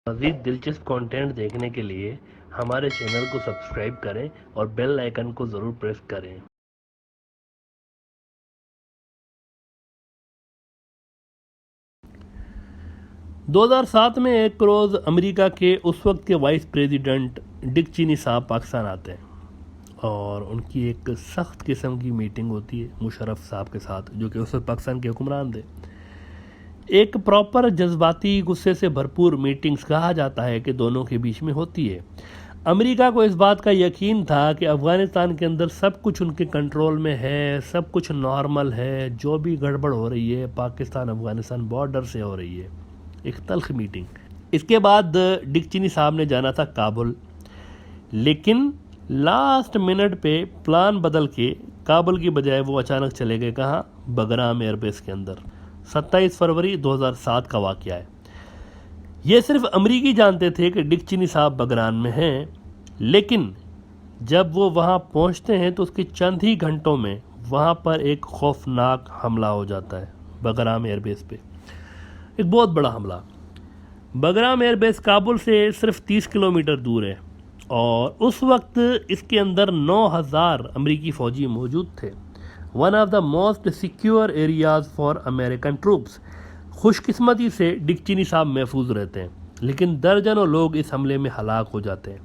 मज़ीद दिलचस्प कंटेंट देखने के लिए हमारे चैनल को सब्सक्राइब करें और बेल आइकन को ज़रूर प्रेस करें। 2007 में एक रोज़ अमेरिका के उस वक्त के वाइस प्रेसिडेंट डिक चेनी साहब पाकिस्तान आते हैं और उनकी एक सख्त किस्म की मीटिंग होती है मुशर्रफ साहब के साथ, जो कि उस वक्त पाकिस्तान के हुक्मरान थे। एक प्रॉपर जज्बाती गुस्से से भरपूर मीटिंग्स कहा जाता है कि दोनों के बीच में होती है। अमेरिका को इस बात का यकीन था कि अफ़गानिस्तान के अंदर सब कुछ उनके कंट्रोल में है, सब कुछ नॉर्मल है, जो भी गड़बड़ हो रही है पाकिस्तान अफ़गानिस्तान बॉर्डर से हो रही है। एक तल्ख मीटिंग। इसके बाद डिक चेनी साहब ने जाना था काबुल, लेकिन लास्ट मिनट पे प्लान बदल के काबुल की बजाय वो अचानक चले गए कहाँ? बगराम एयरबेस के अंदर। 27 फरवरी 2007 का वाक़या है। ये सिर्फ अमरीकी जानते थे कि डिक चेनी साहब बगराम में हैं, लेकिन जब वो वहाँ पहुँचते हैं तो उसके चंद ही घंटों में वहाँ पर एक खौफनाक हमला हो जाता है बगराम एयरबेस पे। एक बहुत बड़ा हमला। बगराम एयरबेस काबुल से सिर्फ 30 किलोमीटर दूर है और उस वक्त इसके अंदर 9000 अमरीकी फ़ौजी मौजूद थे। One of the most secure areas for American troops. खुशकिस्मती से डिक चेनी साहब महफूज रहते हैं, लेकिन दर्जनों लोग इस हमले में हलाक हो जाते हैं।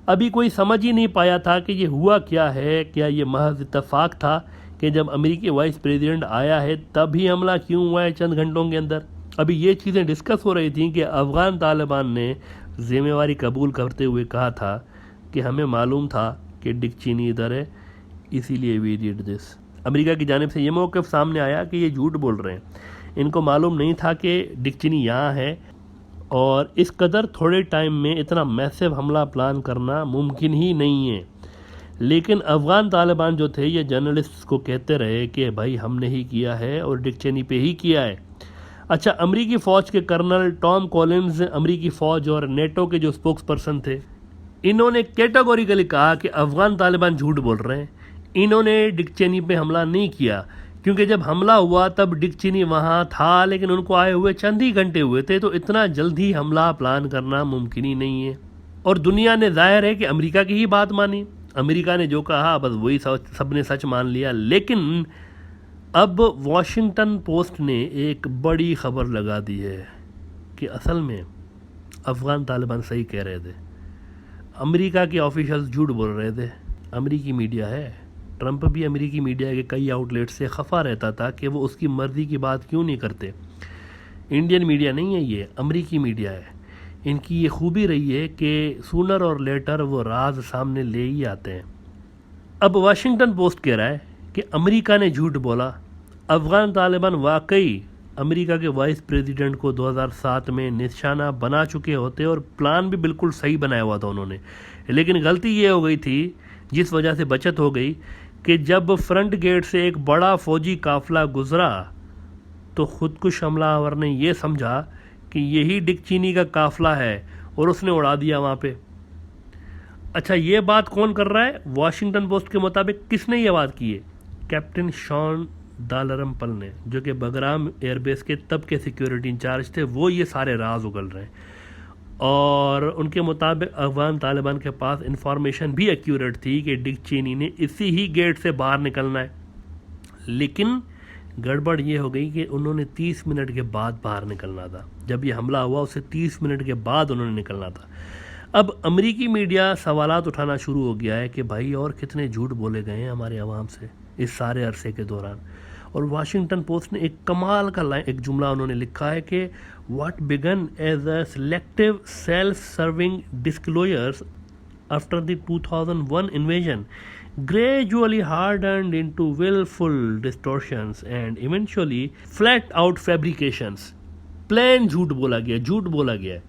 अभी कोई समझ ही नहीं पाया था कि ये हुआ क्या है। क्या ये महज इत्तेफाक था कि जब अमेरिकी वाइस प्रेसिडेंट आया है तभी हमला क्यों हुआ है चंद घंटों के अंदर? अभी ये चीज़ें डिस्कस हो रही थी कि अफ़गान तालिबान ने ज़िम्मेवारी कबूल करते हुए कहा था कि हमें मालूम था कि डिक चेनी इधर है, इसीलिए वी डिड दिस। अमेरिका की जानिब से ये मौक़िफ़ सामने आया कि ये झूठ बोल रहे हैं, इनको मालूम नहीं था कि डिक चेनी यहाँ है और इस कदर थोड़े टाइम में इतना मैसिव हमला प्लान करना मुमकिन ही नहीं है। लेकिन अफ़गान तालिबान जो थे ये जर्नलिस्ट को कहते रहे कि भाई हमने ही किया है और डिक चेनी पे ही किया है। अच्छा, अमरीकी फ़ौज के कर्नल टॉम कॉलिन्स अमरीकी फ़ौज और नेटो के जो स्पोक्स पर्सन थे, इन्होंने कैटेगोरिकली कहा कि अफ़गान तालिबान झूठ बोल रहे हैं, इन्होंने डिक चेनी पे हमला नहीं किया, क्योंकि जब हमला हुआ तब डिक चेनी वहाँ था, लेकिन उनको आए हुए चंद ही घंटे हुए थे, तो इतना जल्दी हमला प्लान करना मुमकिन ही नहीं है। और दुनिया ने जाहिर है कि अमेरिका की ही बात मानी। अमेरिका ने जो कहा बस वही सब ने सच मान लिया। लेकिन अब वॉशिंगटन पोस्ट ने एक बड़ी खबर लगा दी है कि असल में अफ़गान तालिबान सही कह रहे थे, अमेरिका के ऑफिशियल्स झूठ बोल रहे थे। अमेरिकी मीडिया है, ट्रंप भी अमेरिकी मीडिया के कई आउटलेट से खफा रहता था कि वो उसकी मर्ज़ी की बात क्यों नहीं करते। इंडियन मीडिया नहीं है ये, अमेरिकी मीडिया है। इनकी ये खूबी रही है कि सूनर और लेटर वो राज सामने ले ही आते हैं। अब वाशिंगटन पोस्ट कह रहा है कि अमेरिका ने झूठ बोला, अफ़गान तालिबान वाकई अमेरिका के वाइस प्रेसिडेंट को 2007 में निशाना बना चुके होते और प्लान भी बिल्कुल सही बनाया हुआ था उन्होंने। लेकिन गलती ये हो गई थी, जिस वजह से बचत हो गई, कि जब फ्रंट गेट से एक बड़ा फ़ौजी काफ़िला गुजरा तो ख़ुदकुश हमलावर ने यह समझा कि यही डिक चेनी का काफ़िला है और उसने उड़ा दिया वहाँ पे। अच्छा, ये बात कौन कर रहा है? वॉशिंगटन पोस्ट के मुताबिक किसने ये बात की है? कैप्टन शॉन दालरमपल ने, जो कि बगराम एयरबेस के तब के सिक्योरिटी इंचार्ज थे। वो ये सारे राज उगल रहे हैं और उनके मुताबिक अफ़गान तालिबान के पास इंफॉर्मेशन भी एक्यूरेट थी कि डिक चेनी ने इसी ही गेट से बाहर निकलना है। लेकिन गड़बड़ ये हो गई कि उन्होंने 30 मिनट के बाद बाहर निकलना था। जब ये हमला हुआ उससे 30 मिनट के बाद उन्होंने निकलना था। अब अमेरिकी मीडिया सवालात उठाना शुरू हो गया है कि भाई और कितने झूठ बोले गए हैं हमारे अवाम से इस सारे अरसे के दौरान। और वाशिंगटन पोस्ट ने एक कमाल का एक जुमला उन्होंने लिखा है कि what began as a selective self serving disclosures after the 2001 invasion gradually hardened into willful distortions and eventually flat out fabrications। Plain झूठ बोला गया, झूठ बोला गया है।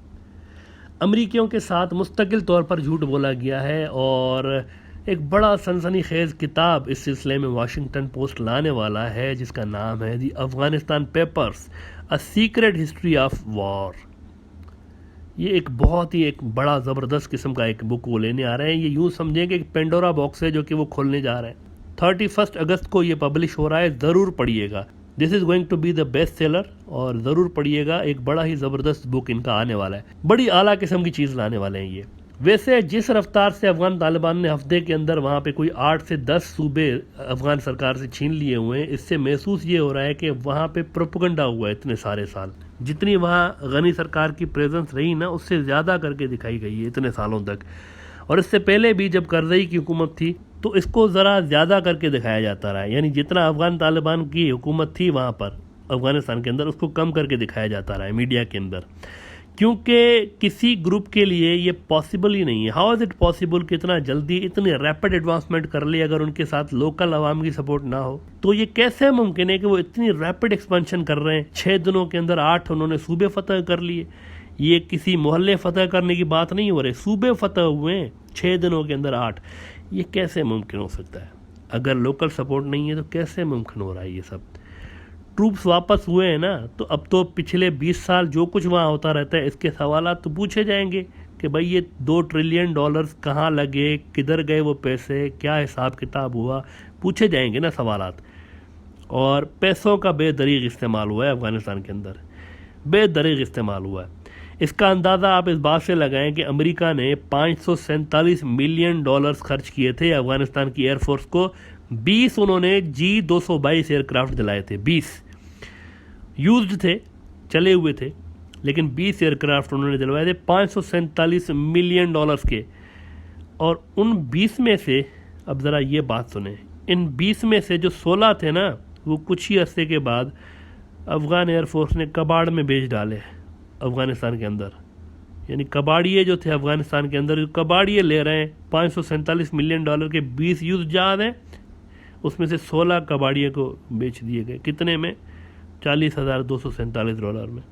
अमरीकियों के साथ मुस्तकिल तौर पर झूठ बोला गया है और एक बड़ा सनसनीखेज़ किताब इस सिलसिले में वाशिंगटन पोस्ट लाने वाला है, जिसका नाम है the Afghanistan papers, a secret history of war. ये एक बहुत ही एक बड़ा ज़बरदस्त किस्म का एक बुक वो लेने आ रहे हैं। ये यूँ समझें कि एक पेंडोरा बॉक्स है जो कि वो खोलने जा रहे हैं। 31 अगस्त को ये पब्लिश हो रहा है, ज़रूर पढ़िएगा। This is going to be the best seller और ज़रूर पढ़िएगा, एक बड़ा ही ज़बरदस्त बुक इनका आने वाला है, बड़ी आला किस्म की चीज़ लाने वाले हैं ये। वैसे जिस रफ्तार से अफगान तालिबान ने हफ्ते के अंदर वहाँ पे कोई 8 से 10 सूबे अफगान सरकार से छीन लिए हुए हैं, इससे महसूस ये हो रहा है कि वहाँ पे प्रोपेगेंडा हुआ है इतने सारे साल। जितनी वहाँ गनी सरकार की प्रेजेंस रही ना, उससे ज़्यादा करके दिखाई गई है इतने सालों तक। और इससे पहले भी जब करज़ई की हुकूमत थी तो इसको ज़रा ज़्यादा करके दिखाया जाता रहा है, यानी जितना अफगान तालिबान की हुकूमत थी वहाँ पर अफगानिस्तान के अंदर, उसको कम करके दिखाया जाता रहा है मीडिया के अंदर, क्योंकि किसी ग्रुप के लिए ये पॉसिबल ही नहीं है। हाउ इज़ इट पॉसिबल कि इतना जल्दी इतनी रैपिड एडवांसमेंट कर ले अगर उनके साथ लोकल आवाम की सपोर्ट ना हो? तो ये कैसे मुमकिन है कि वो इतनी रैपिड एक्सपेंशन कर रहे हैं? 6 दिनों के अंदर 8 उन्होंने सूबे फतह कर लिए। ये किसी मोहल्ले फतह करने की बात नहीं हो रही, सूबे फतह हुए हैं 6 दिनों के अंदर 8। ये कैसे मुमकिन हो सकता है? अगर लोकल सपोर्ट नहीं है तो कैसे मुमकिन हो रहा है ये सब? ट्रूप्स वापस हुए हैं ना, तो अब तो पिछले 20 साल जो कुछ वहाँ होता रहता है इसके सवालात तो पूछे जाएंगे कि भाई ये $2 ट्रिलियन कहाँ लगे, किधर गए वो पैसे, क्या हिसाब किताब हुआ, पूछे जाएंगे ना सवालात। और पैसों का बेदरीग इस्तेमाल हुआ है अफ़गानिस्तान के अंदर, बेदरीग इस्तेमाल हुआ है। इसका अंदाज़ा आप इस बात से लगाएं कि अमेरिका ने $547 मिलियन खर्च किए थे अफ़गानिस्तान की एयरफोर्स को। 20 उन्होंने G222 एयरक्राफ्ट दिलाए थे, 20 यूज्ड थे, चले हुए थे, लेकिन 20 एयरक्राफ्ट उन्होंने दिलवाए थे $547 मिलियन के। और उन 20 में से, अब ज़रा ये बात सुने, इन 20 में से जो 16 थे ना, वो कुछ ही अरसे के बाद अफ़गान एयरफोर्स ने कबाड़ में बेच डाले अफ़गानिस्तान के अंदर। यानी कबाड़िए जो थे अफ़गानिस्तान के अंदर, कबाड़िए ले रहे हैं। $547 मिलियन के 20 यूज जहाज़ हैं, उसमें से 16 कबाड़िए को बेच दिए गए। कितने में? $40,247 में।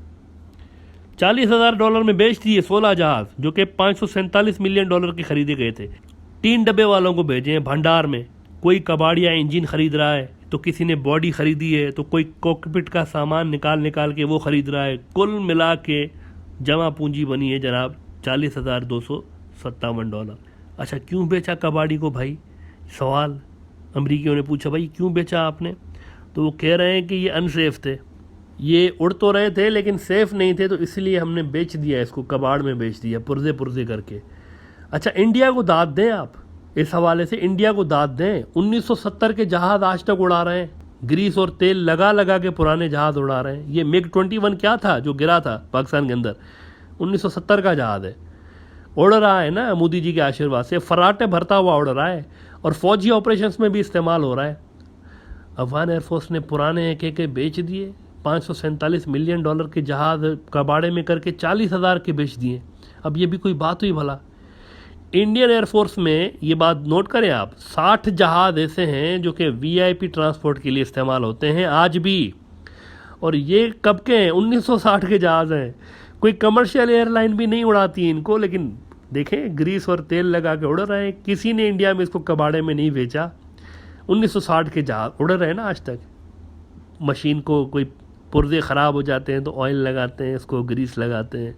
$40,000 में बेच दिए 16 जहाज़, जो कि $547 मिलियन के खरीदे गए थे। 3 डब्बे वालों को भेजे हैं भंडार में। कोई कबाड़िया इंजन खरीद रहा है, तो किसी ने बॉडी खरीदी है, तो कोई कॉकपिट का सामान निकाल के वो खरीद रहा है। कुल मिला के जमा पूंजी बनी है जनाब $40,257। अच्छा, क्यों बेचा कबाड़ी को भाई? सवाल अमरीकियों ने पूछा, भाई क्यों बेचा आपने? तो वो कह रहे हैं कि ये अनसेफ थे, ये उड़ तो रहे थे लेकिन सेफ नहीं थे, तो इसलिए हमने बेच दिया, इसको कबाड़ में बेच दिया पुर्जे पुर्जे करके। अच्छा, इंडिया को दाद दें आप, इस हवाले से इंडिया को दाद दें। 1970 के जहाज़ आज तक उड़ा रहे हैं, ग्रीस और तेल लगा लगा के पुराने जहाज़ उड़ा रहे हैं। ये MiG-21 क्या था जो गिरा था पाकिस्तान के अंदर? 1970 का जहाज़ है, उड़ रहा है ना मोदी जी के आशीर्वाद से, फराटे भरता हुआ उड़ रहा है, और फौजी ऑपरेशंस में भी इस्तेमाल हो रहा है। अफगान एयरफोर्स ने पुराने एक बेच दिए, $547 मिलियन के जहाज़ कबाड़े में करके 40,000 के बेच दिए। अब ये भी कोई बात हुई भला? इंडियन एयरफोर्स में ये बात नोट करें आप, 60 जहाज़ ऐसे हैं जो कि VIP ट्रांसपोर्ट के लिए इस्तेमाल होते हैं आज भी। और ये कब के हैं? 1960 के जहाज़ हैं। कोई कमर्शियल एयरलाइन भी नहीं उड़ाती इनको, लेकिन देखें ग्रीस और तेल लगा के उड़ रहे हैं। किसी ने इंडिया में इसको कबाड़े में नहीं बेचा। 1960 के जहाज़ उड़ रहे हैं ना आज तक। मशीन को कोई पुर्जे ख़राब हो जाते हैं तो ऑयल लगाते हैं, इसको ग्रीस लगाते हैं।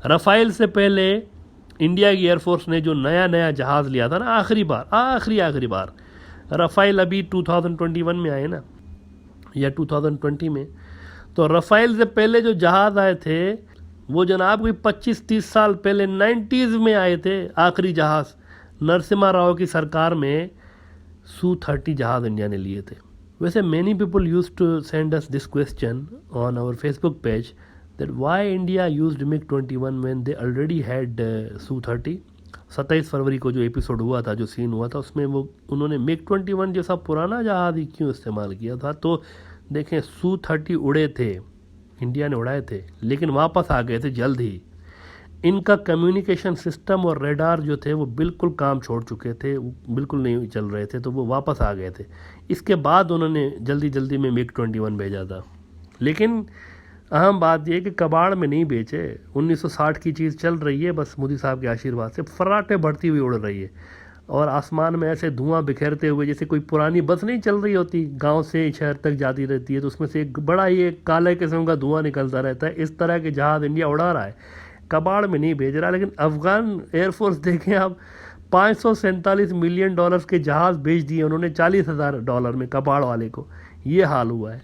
रफ़ाइल से पहले इंडिया की एयरफोर्स ने जो नया जहाज़ लिया था ना, आखिरी बार रफ़ाइल अभी 2021 में आए ना, या 2020 में। तो रफ़ाइल से पहले जो जहाज़ आए थे वो जनाब कोई 25-30 साल पहले 90s में आए थे। आखिरी जहाज़ नरसिम्हा राव की सरकार में Su-30 जहाज़ इंडिया ने लिए थे। वैसे many people use to send us this question on our Facebook page that why India used MiG-21 when they already had Su-30। 27 फरवरी को जो एपिसोड हुआ था, जो सीन हुआ था, उसमें वो उन्होंने MiG-21 जैसा पुराना जहाज़ ही क्यों इस्तेमाल किया था? तो देखें, Su-30 उड़े थे, इंडिया ने उड़ाए थे, लेकिन वापस आ गए थे जल्द ही। इनका कम्युनिकेशन सिस्टम और रेडार जो थे वो बिल्कुल काम छोड़ चुके थे, बिल्कुल नहीं चल रहे थे, तो वो वापस आ गए थे। इसके बाद उन्होंने जल्दी में MiG-21 भेजा था। लेकिन अहम बात यह कि कबाड़ में नहीं बेचे। 1960 की चीज़ चल रही है, बस मोदी साहब के आशीर्वाद से फर्राटे बढ़ती हुई उड़ रही है, और आसमान में ऐसे धुआं बिखेरते हुए, जैसे कोई पुरानी बस नहीं चल रही होती, गांव से शहर तक जाती रहती है, तो उसमें से एक बड़ा ही एक काले किस्म का धुआं निकलता रहता है। इस तरह के जहाज़ इंडिया उड़ा रहा है, कबाड़ में नहीं भेज रहा। लेकिन अफगान एयरफोर्स देखें आप, $547 मिलियन के जहाज़ भेज दिए उन्होंने $40,000 में कबाड़ वाले को। ये हाल हुआ है।